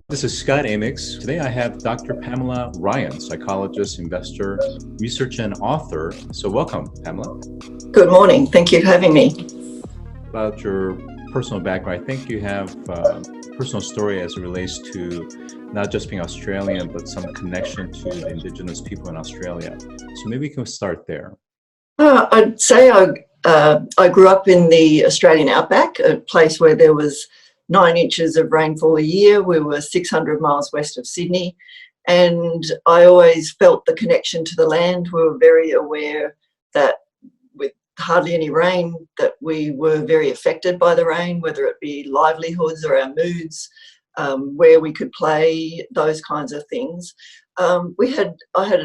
This is Scott Amyx. Today I have Dr. Pamela Ryan, psychologist, investor, researcher, and author. So welcome, Pamela. Good morning. Thank you for having me. About your personal background, I think you have a personal story as it relates to not just being Australian, but some connection to the Indigenous people in Australia. So maybe we can start there. I'd say I grew up in the Australian outback, a place where there was 9 inches of rainfall a year. We were 600 miles west of Sydney, and I always felt the connection to the land. We were very aware that with hardly any rain, that we were very affected by the rain, whether it be livelihoods or our moods, where we could play, those kinds of things. I had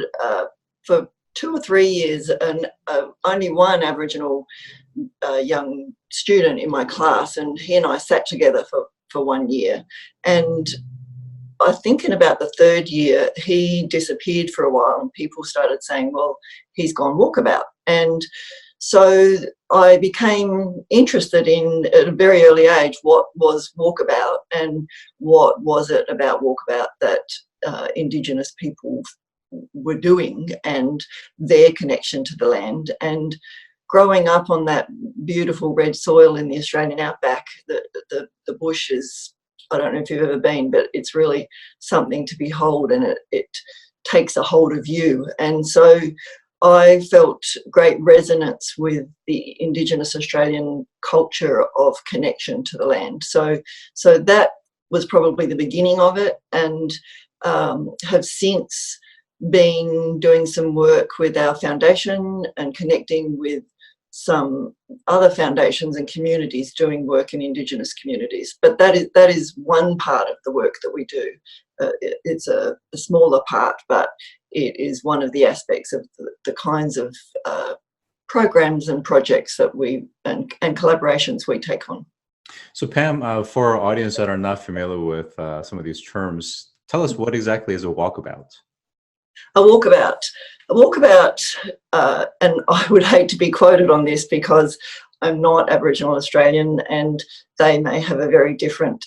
for 2 or 3 years only one Aboriginal young student in my class, and he and I sat together for 1 year. And I think in about the 3rd year, he disappeared for a while, and people started saying, well, he's gone walkabout. And so I became interested in, at a very early age, what was walkabout and what was it about walkabout that Indigenous people were doing and their connection to the land. And growing up on that beautiful red soil in the Australian outback, the bush is, I don't know if you've ever been, but it's really something to behold, and it takes a hold of you. And so I felt great resonance with the Indigenous Australian culture of connection to the land. So that was probably the beginning of it, and have since been doing some work with our foundation and connecting with some other foundations and communities doing work in Indigenous communities. But that is one part of the work that we do. It's a smaller part, but it is one of the aspects of the kinds of programs and projects that we and collaborations we take on. So Pam, for our audience that are not familiar with some of these terms, tell us what exactly is a walkabout? A walkabout, and I would hate to be quoted on this because I'm not Aboriginal Australian, and they may have a very different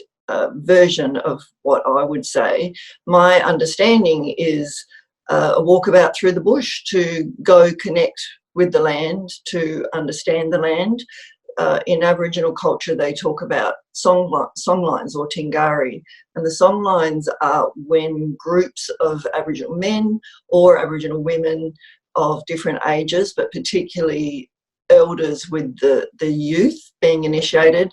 version of what I would say. My understanding is a walkabout through the bush, to go connect with the land, to understand the land. In Aboriginal culture, they talk about songlines or Tingari, and the songlines are when groups of Aboriginal men or Aboriginal women of different ages, but particularly elders with the youth being initiated,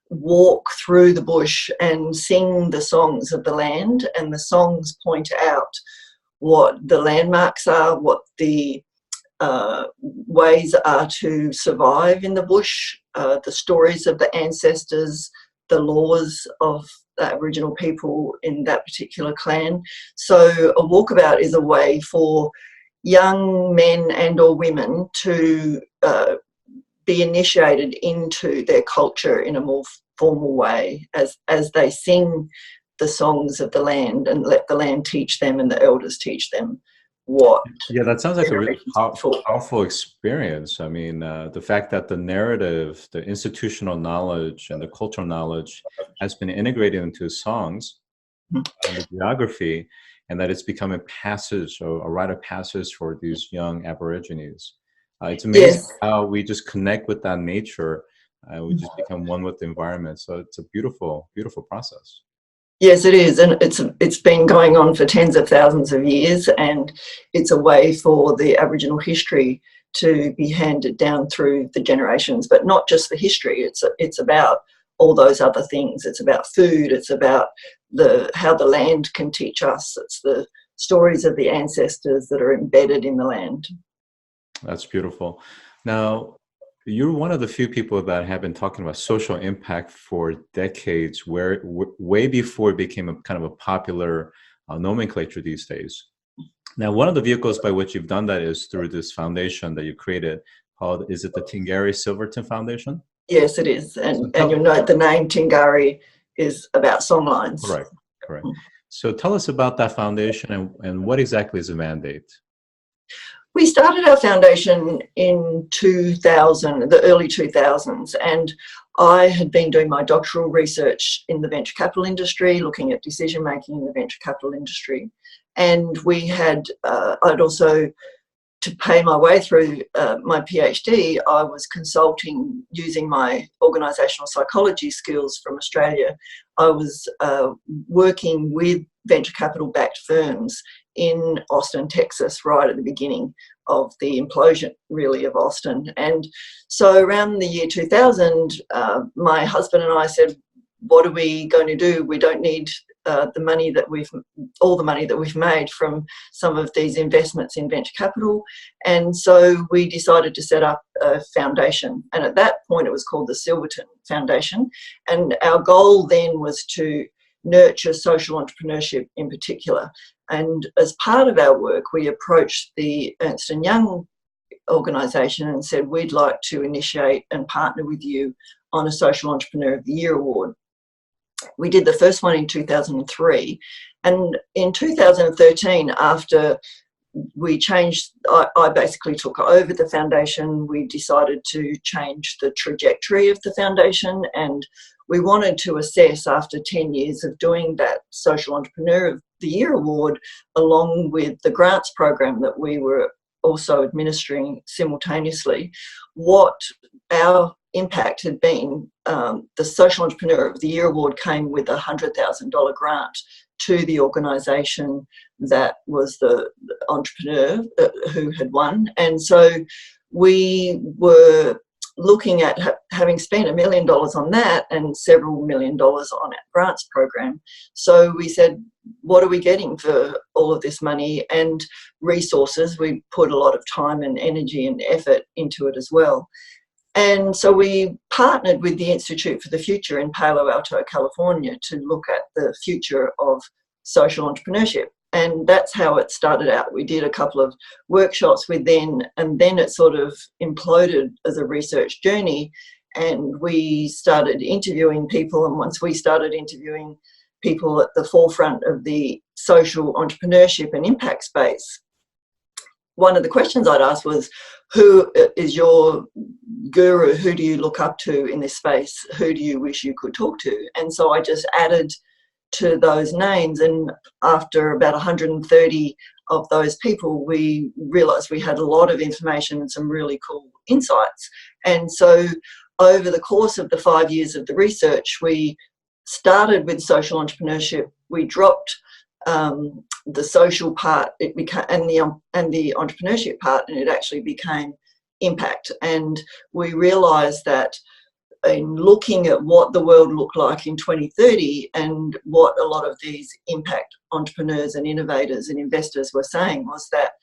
walk through the bush and sing the songs of the land, and the songs point out what the landmarks are, what the ways are to survive in the bush, the stories of the ancestors, the laws of the Aboriginal people in that particular clan. So a walkabout is a way for young men and or women to be initiated into their culture in a more formal way, as they sing the songs of the land and let the land teach them and the elders teach them what. Yeah, that sounds like a really powerful experience. I mean, the fact that the narrative, the institutional knowledge, and the cultural knowledge has been integrated into songs and the geography, and that it's become a passage, or a rite of passage for these young Aborigines. It's amazing how we just connect with that nature, and we just become one with the environment. So it's a beautiful, beautiful process. Yes, it is, and it's been going on for tens of thousands of years, and it's a way for the Aboriginal history to be handed down through the generations. But not just the history; it's about all those other things. It's about food. It's about how the land can teach us. It's the stories of the ancestors that are embedded in the land. That's beautiful. Now, you're one of the few people that have been talking about social impact for decades, where way before it became a kind of a popular nomenclature these days. Now, one of the vehicles by which you've done that is through this foundation that you created called, is it the Tingari-Silverton Foundation? Yes, it is. And you'll note the name Tingari is about songlines. Correct. So tell us about that foundation and what exactly is the mandate? We started our foundation in 2000, the early 2000s, and I had been doing my doctoral research in the venture capital industry, looking at decision making in the venture capital industry. And we had, I'd also, to pay my way through my PhD, I was consulting using my organisational psychology skills from Australia. I was working with venture capital backed firms in Austin, Texas, right at the beginning of the implosion, really, of Austin. And so around the year 2000, my husband and I said, what are we going to do? We don't need all the money that we've made from some of these investments in venture capital. And so we decided to set up a foundation. And at that point, it was called the Silverton Foundation. And our goal then was to nurture social entrepreneurship in particular. And as part of our work, we approached the Ernst & Young organisation and said, we'd like to initiate and partner with you on a Social Entrepreneur of the Year award. We did the first one in 2003. And in 2013, after we changed, I basically took over the foundation, we decided to change the trajectory of the foundation, and we wanted to assess, after 10 years of doing that Social Entrepreneur of the Year award, along with the grants program that we were also administering simultaneously, what our impact had been. The Social Entrepreneur of the Year award came with a $100,000 grant to the organisation that was the entrepreneur who had won. And so we were looking at having spent $1 million on that and several $1 million on our grants program. So we said, what are we getting for all of this money and resources? We put a lot of time and energy and effort into it as well. And so we partnered with the Institute for the Future in Palo Alto, California, to look at the future of social entrepreneurship. And that's how it started out. We did a couple of workshops with them, and then it sort of imploded as a research journey. And we started interviewing people. And once we started interviewing people at the forefront of the social entrepreneurship and impact space, one of the questions I'd ask was, who is your guru? Who do you look up to in this space? Who do you wish you could talk to? And so I just added to those names, and after about 130 of those people, we realised we had a lot of information and some really cool insights. And so over the course of the 5 years of the research, we started with social entrepreneurship. We dropped the social part, it became, and the entrepreneurship part, and it actually became impact. And we realised that in looking at what the world looked like in 2030 and what a lot of these impact entrepreneurs and innovators and investors were saying was that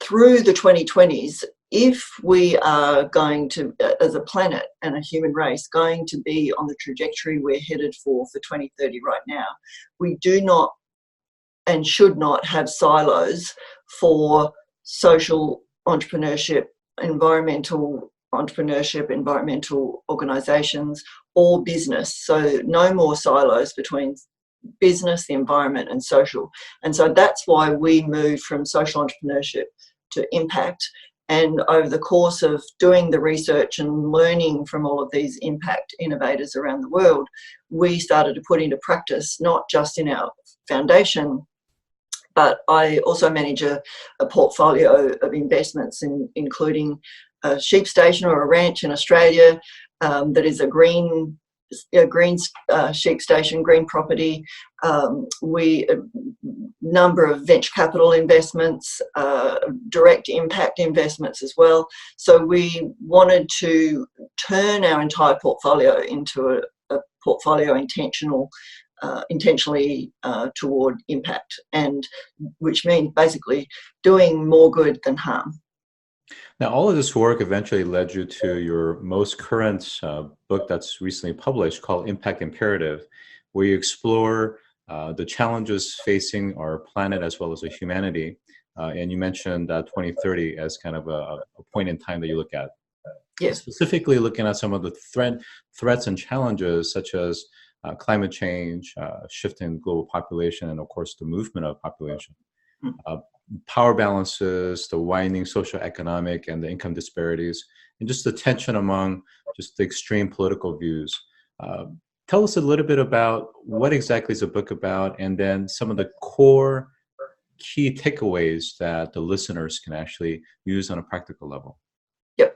through the 2020s, if we are going to, as a planet and a human race, going to be on the trajectory we're headed for 2030 right now, we do not and should not have silos for social entrepreneurship, environmental entrepreneurship, environmental organisations, or business. So no more silos between business, the environment, and social. And so that's why we moved from social entrepreneurship to impact. And over the course of doing the research and learning from all of these impact innovators around the world, we started to put into practice, not just in our foundation, but I also manage a portfolio of investments, including a sheep station or a ranch in Australia that is a green sheep station, green property. We a number of venture capital investments, direct impact investments as well. So we wanted to turn our entire portfolio into a portfolio intentionally toward impact, and which means basically doing more good than harm. Now, all of this work eventually led you to your most current book that's recently published called Impact Imperative, where you explore the challenges facing our planet as well as humanity. And you mentioned 2030 as kind of a point in time that you look at. Yes. Specifically looking at some of the threats and challenges such as climate change, shift in global population, and of course the movement of population. Power balances, the widening social, economic, and the income disparities, and just the tension among just the extreme political views. Tell us a little bit about what exactly is the book about, and then some of the core key takeaways that the listeners can actually use on a practical level. Yep.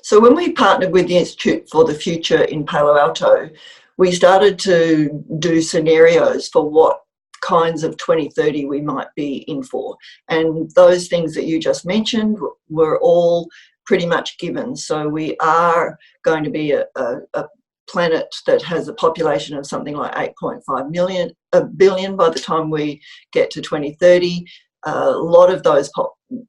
So when we partnered with the Institute for the Future in Palo Alto, we started to do scenarios for what kinds of 2030 we might be in for. And those things that you just mentioned were all pretty much given. So we are going to be a planet that has a population of something like 8.5 billion by the time we get to 2030. A lot of those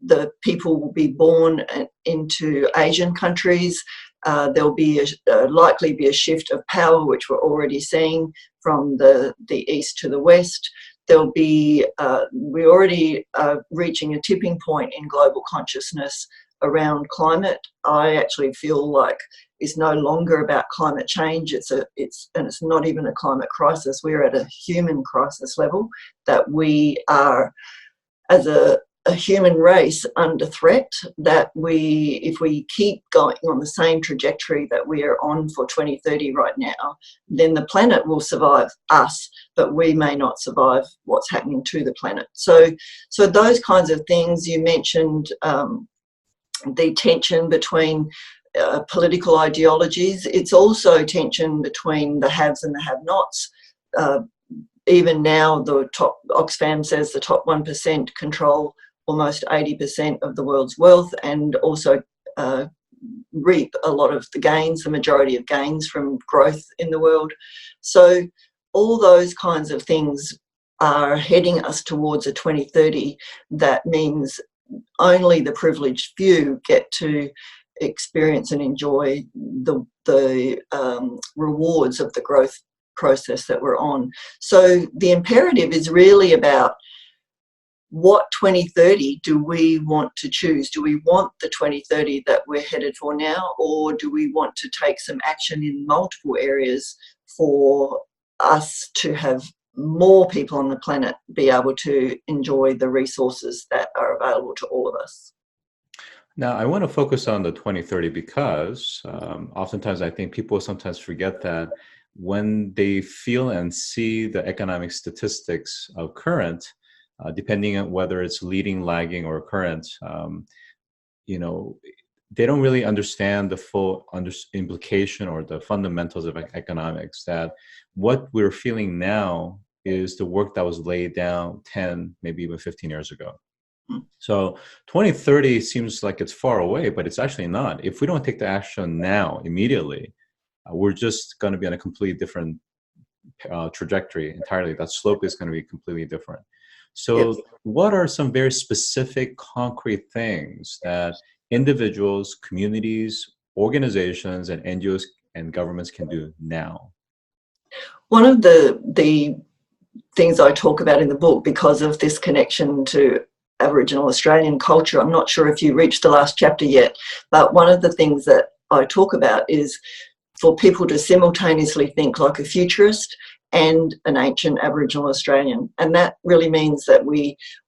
the people will be born into Asian countries. There'll be likely be a shift of power, which we're already seeing from the east to the west. There'll be we already are reaching a tipping point in global consciousness around climate. I actually feel like it's no longer about climate change. It's not even a climate crisis. We're at a human crisis level, that we are, as a human race, under threat, that if we keep going on the same trajectory that we are on for 2030 right now, then the planet will survive us, but we may not survive what's happening to the planet. So those kinds of things. You mentioned the tension between political ideologies. It's also tension between the haves and the have-nots. Even now, the top Oxfam says the top 1% control almost 80% of the world's wealth, and also reap a lot of the gains, the majority of gains from growth in the world. So all those kinds of things are heading us towards a 2030 that means only the privileged few get to experience and enjoy the rewards of the growth process that we're on. So the imperative is really about what 2030 do we want to choose? Do we want the 2030 that we're headed for now, or do we want to take some action in multiple areas for us to have more people on the planet be able to enjoy the resources that are available to all of us? Now, I want to focus on the 2030 because oftentimes I think people sometimes forget that when they feel and see the economic statistics of current, depending on whether it's leading, lagging, or current, they don't really understand the full implication or the fundamentals of economics, that what we're feeling now is the work that was laid down 10, maybe even 15 years ago. So 2030 seems like it's far away, but it's actually not. If we don't take the action now, immediately, we're just going to be on a completely different trajectory entirely. That slope is going to be completely different. So yes. What are some very specific, concrete things that individuals, communities, organizations, and NGOs and governments can do now? One of the things I talk about in the book, because of this connection to Aboriginal Australian culture, I'm not sure if you reached the last chapter yet, but one of the things that I talk about is for people to simultaneously think like a futurist and an ancient Aboriginal Australian. And that really means that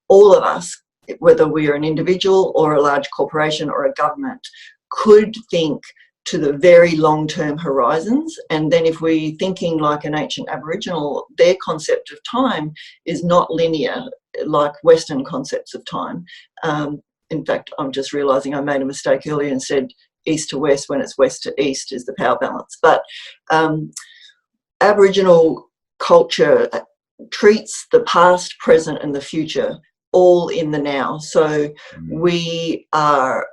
all of us, whether we are an individual or a large corporation or a government, could think to the very long-term horizons. And then if we're thinking like an ancient Aboriginal, their concept of time is not linear like Western concepts of time. In fact, I'm just realising I made a mistake earlier and said east to west when it's west to east is the power balance. But Aboriginal culture treats the past, present and the future all in the now. So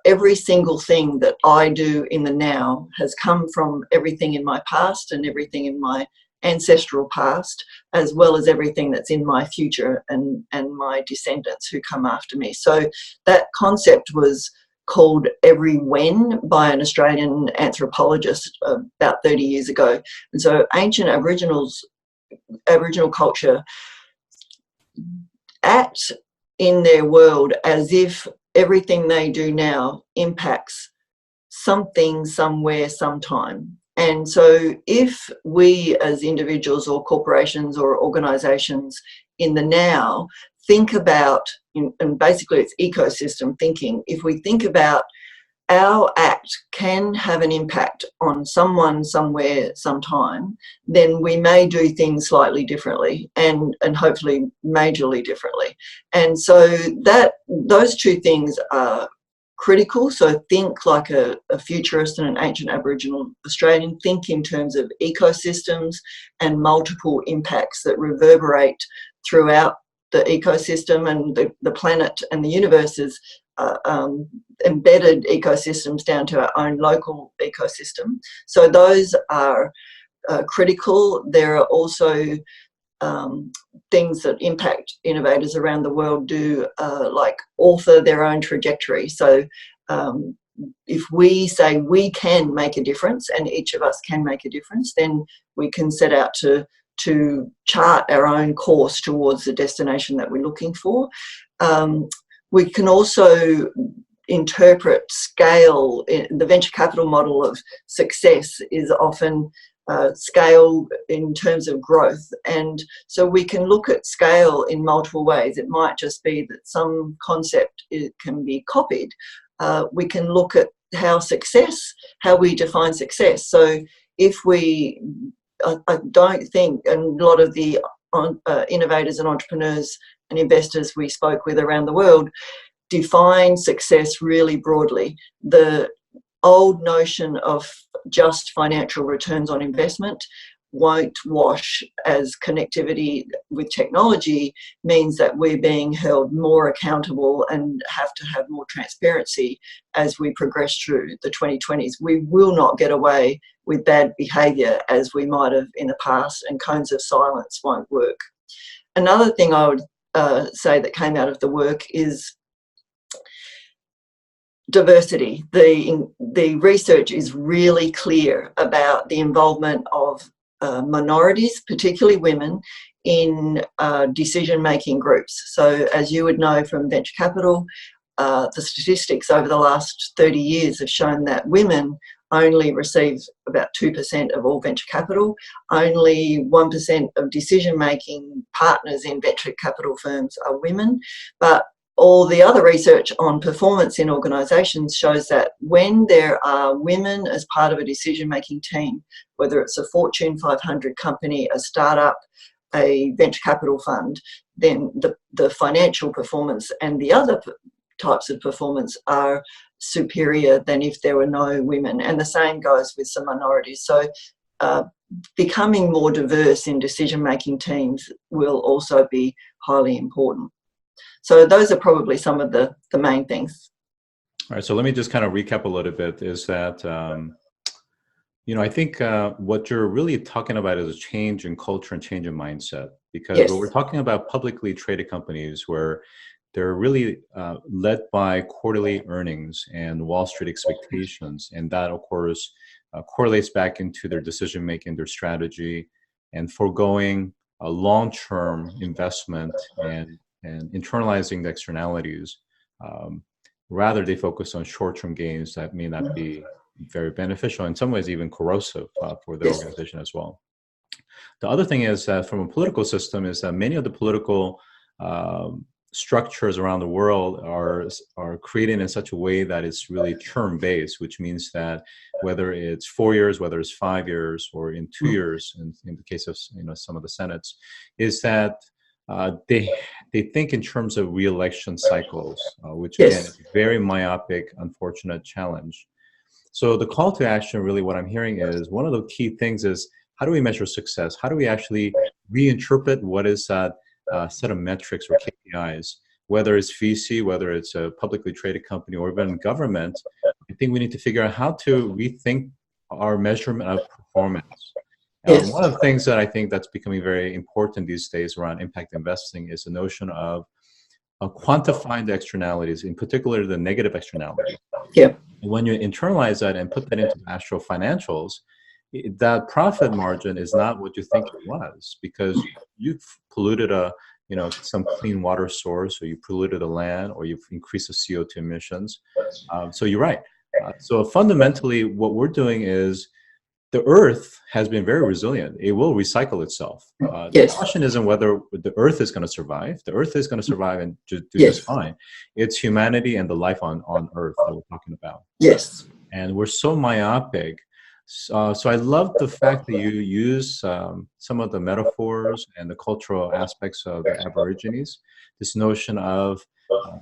every single thing that I do in the now has come from everything in my past and everything in my ancestral past, as well as everything that's in my future and my descendants who come after me. So that concept was called every when by an Australian anthropologist about 30 years ago. And so ancient Aboriginal culture act in their world as if everything they do now impacts something, somewhere, sometime. And so if we as individuals or corporations or organisations in the now think about, and basically it's ecosystem thinking, if we think about our act can have an impact on someone, somewhere, sometime, then we may do things slightly differently and hopefully majorly differently. And so those two things are critical. So think like a futurist and an ancient Aboriginal Australian. Think in terms of ecosystems and multiple impacts that reverberate throughout the ecosystem, and the planet and the universe is embedded ecosystems down to our own local ecosystem. So those are critical. There are also things that impact innovators around the world do, like author their own trajectory. So if we say we can make a difference, and each of us can make a difference, then we can set out to chart our own course towards the destination that we're looking for. We can also interpret scale. The venture capital model of success is often scale in terms of growth, and so we can look at scale in multiple ways. It might just be that some concept can be copied. We can look at how we define success. So if I don't think, and a lot of the innovators and entrepreneurs and investors we spoke with around the world define success really broadly. The old notion of just financial returns on investment won't wash, as connectivity with technology means that we're being held more accountable and have to have more transparency as we progress through the 2020s. We will not get away with bad behaviour as we might have in the past, and cones of silence won't work. Another thing I would say that came out of the work is diversity. The research is really clear about the involvement of minorities, particularly women, in decision-making groups. So as you would know from venture capital, the statistics over the last 30 years have shown that women only receive about 2% of all venture capital. Only 1% of decision-making partners in venture capital firms are women. But all the other research on performance in organisations shows that when there are women as part of a decision-making team, whether it's a Fortune 500 company, a startup, a venture capital fund, then the financial performance and the other types of performance are superior than if there were no women. And the same goes with some minorities. So becoming more diverse in decision-making teams will also be highly important. So those are probably some of the main things. All right, so let me just kind of recap a little bit, is that, I think what you're really talking about is a change in culture and change in mindset. Because Yes. what we're talking about, publicly traded companies where they're really led by quarterly earnings and Wall Street expectations. And that, of course, correlates back into their decision-making, their strategy, and foregoing a long-term investment and internalizing the externalities. Rather, they focus on short-term gains that may not be very beneficial, in some ways even corrosive for the organization as well. The other thing is that from a political system is that many of the political structures around the world are created in such a way that it's really term-based, which means that whether it's 4 years, whether it's 5 years, or in 2 years, in the case of some of the senates, is that they think in terms of re-election cycles, which again is a very myopic, unfortunate challenge. So the call to action, really what I'm hearing is, one of the key things is, how do we measure success? How do we actually reinterpret what is that set of metrics or KPIs, whether it's VC, whether it's a publicly traded company, or even government? I think we need to figure out how to rethink our measurement of performance. One of the things that I think that's becoming very important these days around impact investing is the notion of quantifying the externalities, in particular the negative externalities. Yeah. When you internalize that and put that into actual financials, that profit margin is not what you think it was, because you've polluted some clean water source, or you polluted the land, or you've increased the CO2 emissions. So you're right. So fundamentally, what we're doing is the Earth has been very resilient. It will recycle itself. The Yes. question isn't whether the Earth is going to survive. The Earth is going to survive and do Yes. just fine. It's humanity and the life on Earth that we're talking about. Yes. And we're so myopic. So I love the fact that you use some of the metaphors and the cultural aspects of the Aborigines. This notion of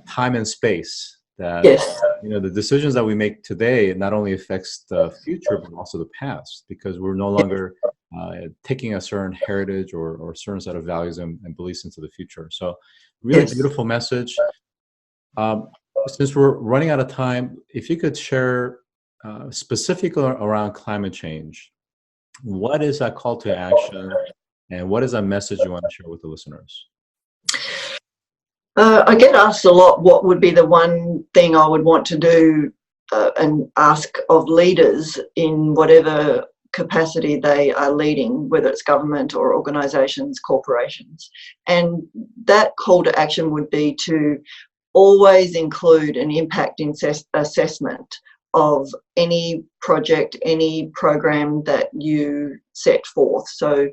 time and space. That Yes. the decisions that we make today not only affects the future but also the past, because we're no longer taking a certain heritage or a certain set of values and beliefs into the future. So really beautiful message. Since we're running out of time, if you could share specifically around climate change, what is that call to action and what is that message you want to share with the listeners? I get asked a lot what would be the one thing I would want to do and ask of leaders in whatever capacity they are leading, whether it's government or organisations, corporations. And that call to action would be to always include an impact assessment of any project, any program that you set forth. So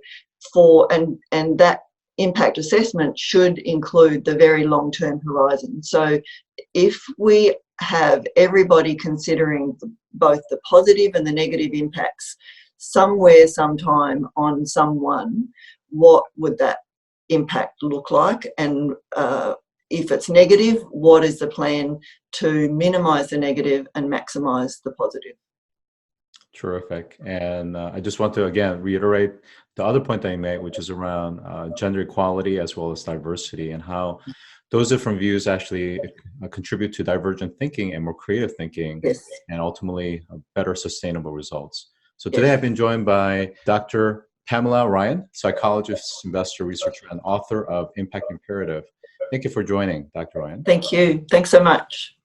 and that impact assessment should include the very long-term horizon. So if we have everybody considering both the positive and the negative impacts somewhere, sometime on someone, what would that impact look like? And if it's negative, what is the plan to minimise the negative and maximise the positive? Terrific. And I just want to, again, reiterate the other point that you made, which is around gender equality as well as diversity, and how those different views actually contribute to divergent thinking and more creative thinking, and ultimately better sustainable results. So today I've been joined by Dr. Pamela Ryan, psychologist, investor, researcher, and author of Impact Imperative. Thank you for joining, Dr. Ryan. Thank you. Thanks so much.